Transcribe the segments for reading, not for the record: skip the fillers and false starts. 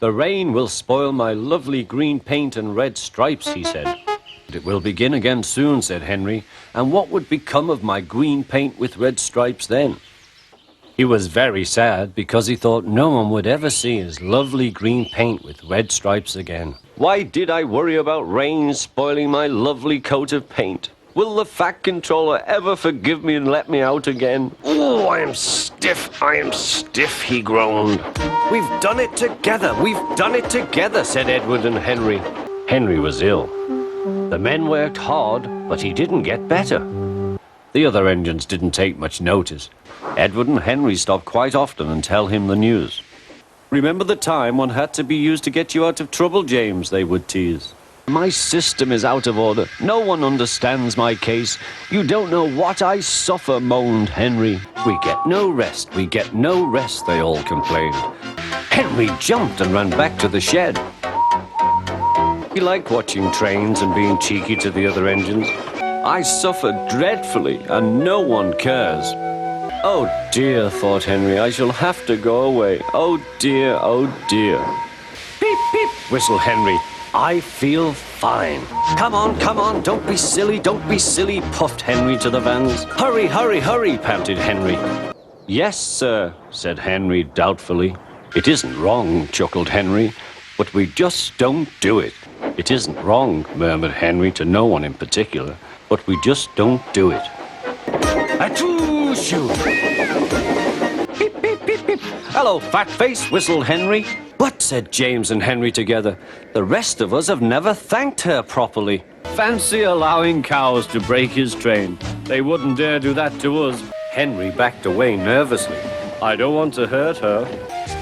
"The rain will spoil my lovely green paint and red stripes," he said. "It will begin again soon," said Henry, "and what would become of my green paint with red stripes then?" He was very sad because he thought no one would ever see his lovely green paint with red stripes again. "Why did I worry about rain spoiling my lovely coat of paint? Will the Fat Controller ever forgive me and let me out again? Oh, I am stiff, he groaned. "We've done it together, said Edward and Henry. Henry was ill. The men worked hard, but he didn't get better. The other engines didn't take much notice. Edward and Henry stopped quite often and tell him the news. "Remember the time one had to be used to get you out of trouble, James?" they would tease. "My system is out of order. No one understands my case. You don't know what I suffer," moaned Henry. We get no rest, they all complained. Henry jumped and ran back to the shed. He liked watching trains and being cheeky to the other engines. "I suffer dreadfully, and no one cares." "Oh dear," thought Henry, "I shall have to go away. Oh dear, oh dear." "Beep, beep," whistled Henry. "I feel fine." Come on, don't be silly, puffed Henry to the vans. "Hurry, hurry," panted Henry. "Yes, sir," said Henry doubtfully. "It isn't wrong," chuckled Henry, "but we just don't do it." "It isn't wrong," murmured Henry to no one in particular, "but we just don't do it." Achoo, shoo! Beep, beep, beep, beep. "Hello, fat face," whistled Henry. "But," said James and Henry together, "the rest of us have never thanked her properly." Fancy allowing cows to break his train. They wouldn't dare do that to us. Henry backed away nervously. "I don't want to hurt her.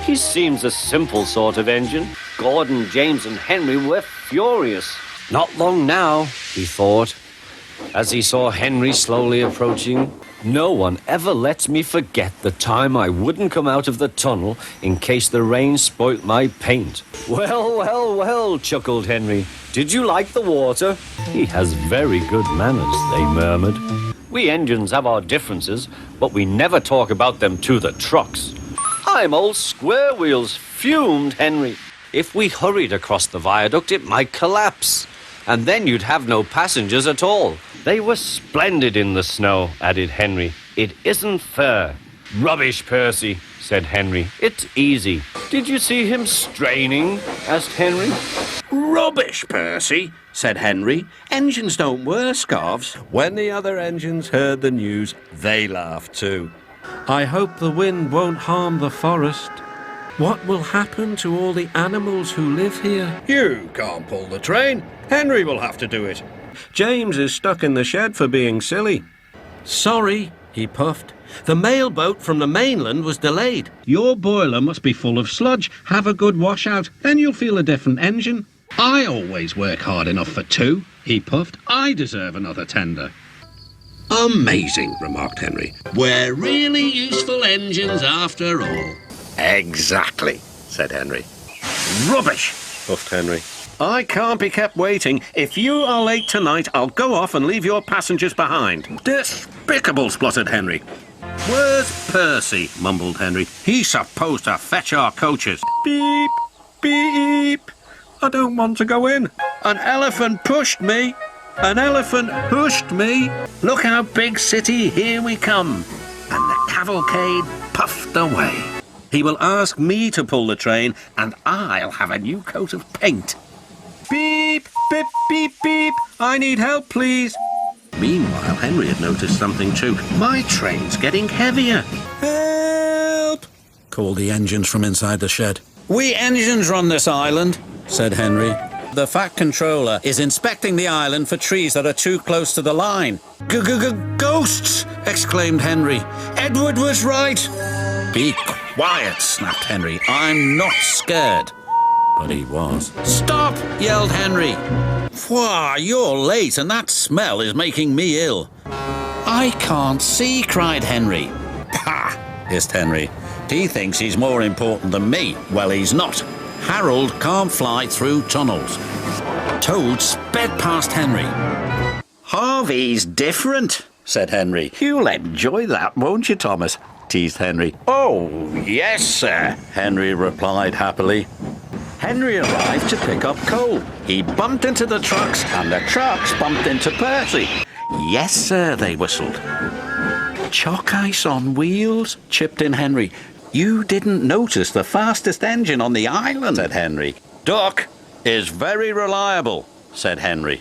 He seems a simple sort of engine." Gordon, James and Henry were furious. "Not long now," he thought, as he saw Henry slowly approaching. "No one ever lets me forget the time I wouldn't come out of the tunnel in case the rain spoilt my paint." Well, chuckled Henry. "Did you like the water?" "He has very good manners," they murmured. "We engines have our differences, but we never talk about them to the trucks." "I'm old Square Wheels," fumed Henry. "If we hurried across the viaduct, it might collapse, and then you'd have no passengers at all." "They were splendid in the snow," added Henry. "It isn't fair." "Rubbish, Percy," said Henry. "It's easy." "Did you see him straining?" asked Henry. "Rubbish, Percy," said Henry. "Engines don't wear scarves." When the other engines heard the news, they laughed too. "I hope the wind won't harm the forest. What will happen to all the animals who live here?" "You can't pull the train. Henry will have to do it. James is stuck in the shed for being silly." "Sorry," he puffed. "The mail boat from the mainland was delayed." "Your boiler must be full of sludge. Have a good washout, then you'll feel a different engine." "I always work hard enough for two," he puffed. "I deserve another tender." "Amazing," remarked Henry. "We're really useful engines after all." "Exactly," said Henry. "Rubbish," puffed Henry. "I can't be kept waiting. If you are late tonight, I'll go off and leave your passengers behind." "Despicable," spluttered Henry. "Where's Percy?" mumbled Henry. "He's supposed to fetch our coaches." "Beep, beep. I don't want to go in. An elephant pushed me. An elephant pushed me. Look out, big city, here we come." And the cavalcade puffed away. "He will ask me to pull the train, and I'll have a new coat of paint." "Beep, beep, beep, beep. I need help, please." Meanwhile, Henry had noticed something too. "My train's getting heavier." "Help!" called the engines from inside the shed. "We engines run this island," said Henry. "The Fat Controller is inspecting the island for trees that are too close to the line." "Ghosts!" exclaimed Henry. "Edward was right." "Be quiet," snapped Henry. "I'm not scared." But he was. "Stop!" yelled Henry. "Why, you're late, and that smell is making me ill." "I can't see," cried Henry. "Ha!" hissed Henry. "He thinks he's more important than me. Well, he's not. Harold can't fly through tunnels." Toad sped past Henry. "Harvey's different," said Henry. "You'll enjoy that, won't you, Thomas?" teased Henry. "Oh, yes, sir," Henry replied happily. Henry arrived to pick up coal. He bumped into the trucks, and the trucks bumped into Percy. Yes, sir, they whistled. Chalk ice on wheels, chipped in Henry. You didn't notice the fastest engine on the island, said Henry. Duck is very reliable, said Henry.